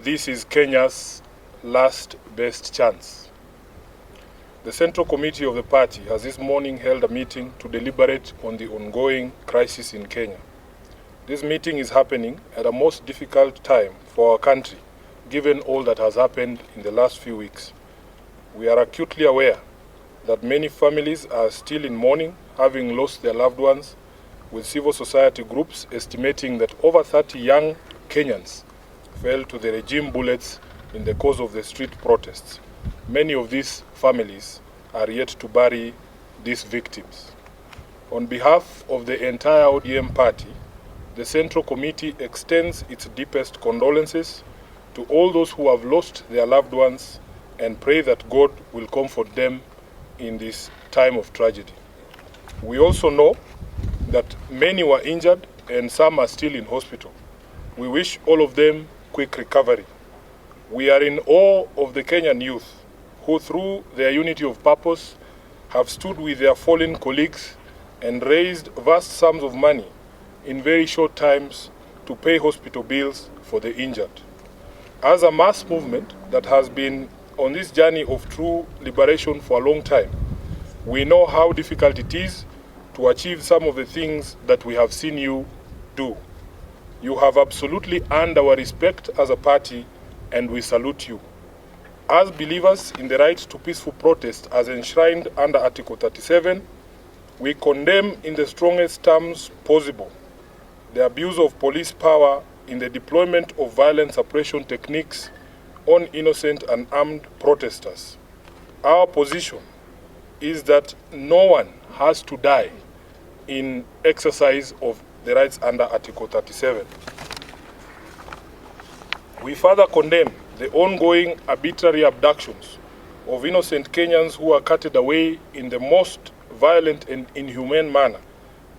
this is Kenya's last best chance. The Central Committee of the party has this morning held a meeting to deliberate on the ongoing crisis in Kenya. This meeting is happening at a most difficult time for our country, given all that has happened in the last few weeks. We are acutely aware that many families are still in mourning, having lost their loved ones, with civil society groups estimating that over 30 young Kenyans fell to the regime bullets in the course of the street protests. Many of these families are yet to bury these victims. On behalf of the entire ODM party, the Central Committee extends its deepest condolences to all those who have lost their loved ones and pray that God will comfort them in this time of tragedy. We also know that many were injured and some are still in hospital. We wish all of them quick recovery. We are in awe of the Kenyan youth who, through their unity of purpose, have stood with their fallen colleagues and raised vast sums of money in very short times to pay hospital bills for the injured. As a mass movement that has been on this journey of true liberation for a long time, we know how difficult it is to achieve some of the things that we have seen you do. You have absolutely earned our respect as a party, and we salute you. As believers in the right to peaceful protest as enshrined under Article 37, we condemn in the strongest terms possible the abuse of police power in the deployment of violent suppression techniques on innocent and armed protesters. Our position is that no one has to die in exercise of the rights under Article 37. We further condemn the ongoing arbitrary abductions of innocent Kenyans who are carted away in the most violent and inhumane manner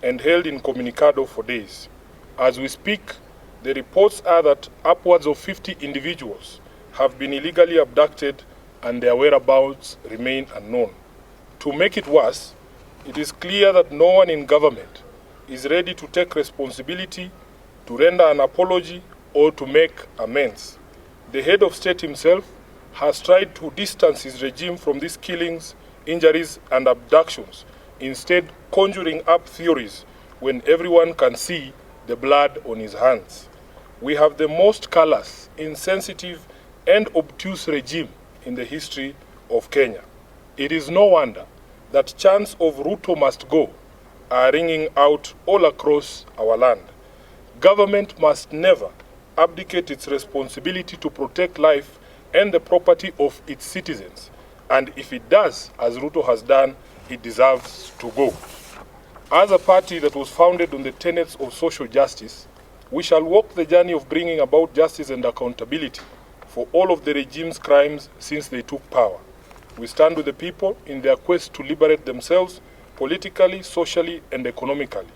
and held incommunicado for days. As we speak, the reports are that upwards of 50 individuals have been illegally abducted and their whereabouts remain unknown. To make it worse, it is clear that no one in government is ready to take responsibility, to render an apology, or to make amends. The head of state himself has tried to distance his regime from these killings, injuries, and abductions, instead conjuring up theories when everyone can see the blood on his hands. We have the most callous, insensitive, and obtuse regime in the history of Kenya. It is no wonder that chants of Ruto must go are ringing out all across our land. Government must never abdicate its responsibility to protect life and the property of its citizens. And if it does, as Ruto has done, it deserves to go. As a party that was founded on the tenets of social justice, we shall walk the journey of bringing about justice and accountability for all of the regime's crimes since they took power. We stand with the people in their quest to liberate themselves politically, socially, and economically.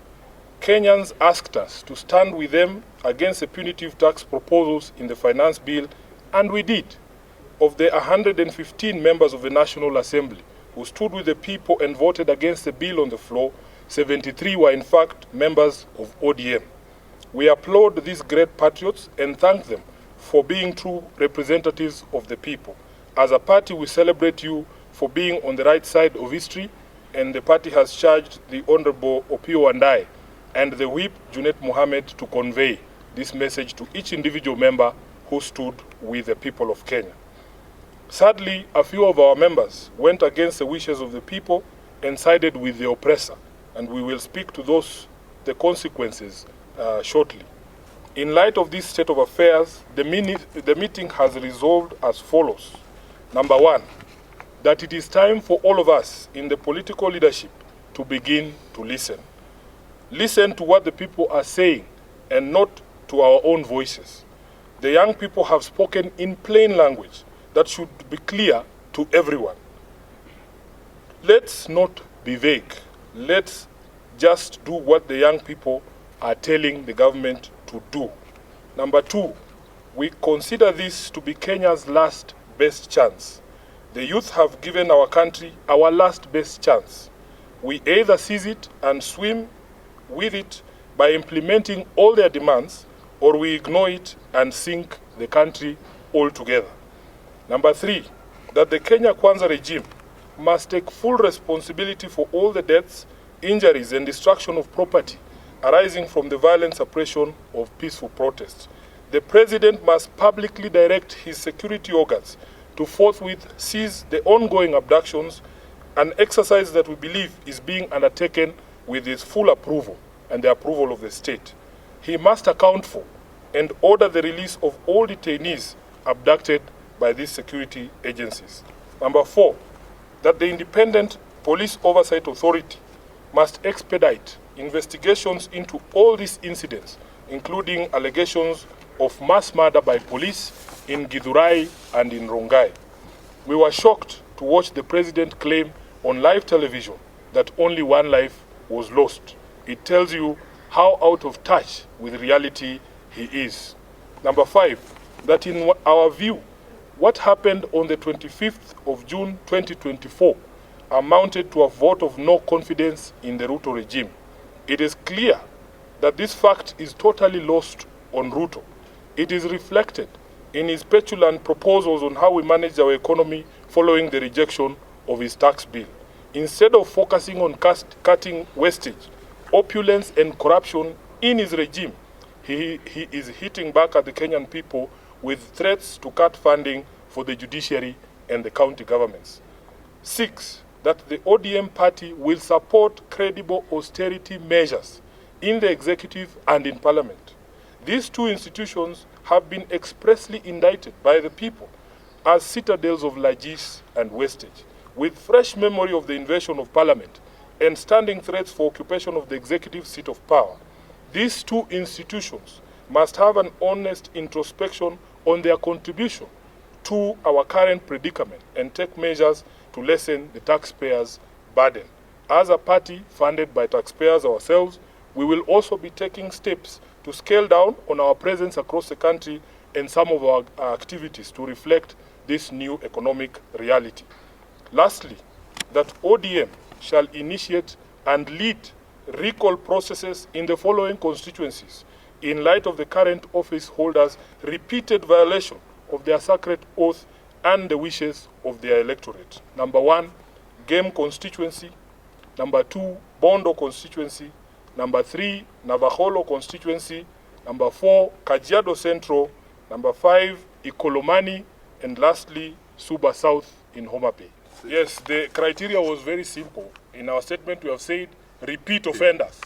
Kenyans asked us to stand with them against the punitive tax proposals in the finance bill, and we did. Of the 115 members of the National Assembly who stood with the people and voted against the bill on the floor, 73 were in fact members of ODM. We applaud these great patriots and thank them for being true representatives of the people. As a party, we celebrate you for being on the right side of history, and the party has charged the Honorable Opio Wandai and the Whip, Junet Mohammed, to convey this message to each individual member who stood with the people of Kenya. Sadly, a few of our members went against the wishes of the people and sided with the oppressor, and we will speak to the consequences shortly. In light of this state of affairs, the meeting has resolved as follows. Number one, that it is time for all of us in the political leadership to begin to listen. Listen to what the people are saying and not to our own voices. The young people have spoken in plain language that should be clear to everyone. Let's not be vague. Let's just do what the young people are telling the government to do. Number two, we consider this to be Kenya's last best chance. The youth have given our country our last best chance. We either seize it and swim with it by implementing all their demands, or we ignore it and sink the country altogether. Number 3, that the Kenya Kwanza regime must take full responsibility for all the deaths, injuries, and destruction of property arising from the violent suppression of peaceful protests. The President must publicly direct his security organs to forthwith cease the ongoing abductions, an exercise that we believe is being undertaken with his full approval and the approval of the state. He must account for and order the release of all detainees abducted by these security agencies. Number 4, that the Independent Police Oversight Authority must expedite investigations into all these incidents, including allegations of mass murder by police in Githurai and in Rongai. We were shocked to watch the President claim on live television that only one life was lost. It tells you how out of touch with reality he is. Number 5, that in our view, what happened on the 25th of June 2024 amounted to a vote of no confidence in the Ruto regime. It is clear that this fact is totally lost on Ruto. It is reflected in his petulant proposals on how we manage our economy following the rejection of his tax bill. Instead of focusing on cutting wastage, opulence, and corruption in his regime, he is hitting back at the Kenyan people with threats to cut funding for the judiciary and the county governments. 6, that the ODM party will support credible austerity measures in the executive and in parliament. These two institutions have been expressly indicted by the people as citadels of largesse and wastage, with fresh memory of the invasion of parliament and standing threats for occupation of the executive seat of power. These two institutions must have an honest introspection on their contribution to our current predicament and take measures to lessen the taxpayers' burden. As a party funded by taxpayers ourselves, we will also be taking steps to scale down on our presence across the country and some of our activities to reflect this new economic reality. Lastly, that ODM shall initiate and lead recall processes in the following constituencies in light of the current office holders' repeated violation of their sacred oath and the wishes of their electorate. Number 1, Game constituency. Number 2, Bondo constituency. Number 3, Navaholo constituency. Number 4, Kajiado Central. Number 5, Ikolomani. And lastly, Suba South in Homa Bay. Yes, the criteria was very simple. In our statement, we have said repeat offenders.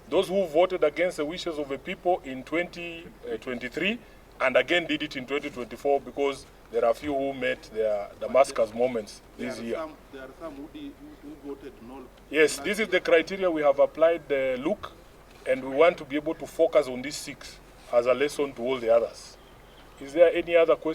Those who voted against the wishes of the people in 2023 and again did it in 2024 because there are few who met their Damascus moments this year. There are some who voted no. Yes, this is the criteria we have applied, look, and we want to be able to focus on these 6 as a lesson to all the others. Is there any other question?